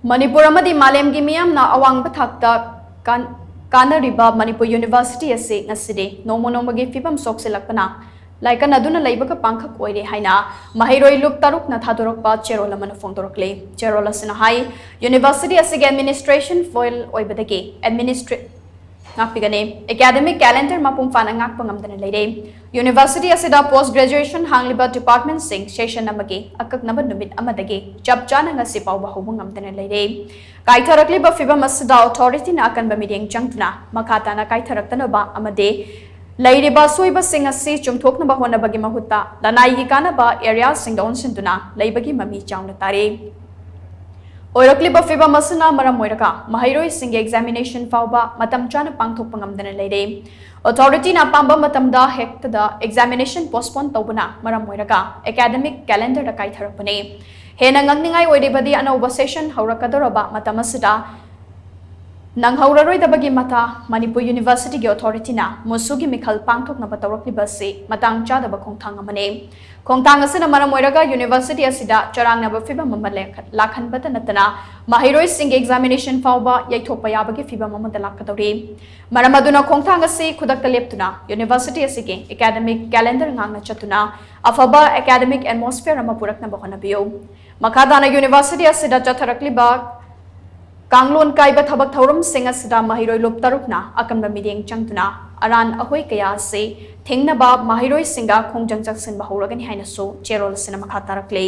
Manipur amadi malem gi meeyam na awangba thak kannariba Manipur Uniersity ase ngasidi Nongma Nongmagi Phivam Sokchillakpana Laikannaduna Leibaga Pangkhak Oire haina maheiroi luk taruk na thadorakpa cherol amana phongdorakli cherol asina hai University asige administration foil oibadagi academic calendar mapung fana ngak pangamdana leire University asida post graduation hangliba department sing session namagi akak number numit amadagi chap chana ngasi pawba hobung amdana leire kaitharakli ba phibam asida authority na akan ba meeting changtuna makata na kaitharaktana ba amade leire ba soiba sing asi chumthokna ba hona bagi mahutta lanai gi kana ba area sing don sintuna leibagi mami chauna tare Oirakli ba Phivam asuna maram moiraka maheiroi sing examination fauba matam chana pangthok pangamdana leire authority na pamba matamda hekta da examination postpone tawbuna maram moiraka academic calendar da kaitharakpane hena ngangningai oidebadi anauba session haurakadoraba matam asida nanghauraroi dabagi mata Manipur University gi authority na musugi mikhal pangthok na batawrakli basi matang cha da khongthang amane khongthang asina maram moiraga university asida charang na ba Phivam amale lakhan bata natana maheiroi sing examination fauba yaithokpa yabagi Phivam amada lakadori maram aduna khongthang asi khudak leptuna university asige academic calendar ngangna chatuna afaba academic atmosphere ama purakna bahona biyo makadana university asida chatharakli ba Kanglon kaiba thabak thauram singa sida maheiroi lop tarukna akamba meeting changtuna aran ahoi kaya se thengna ba maheiroi singa khongjang chaksin ba horagani haina so cherol sinama khatarakle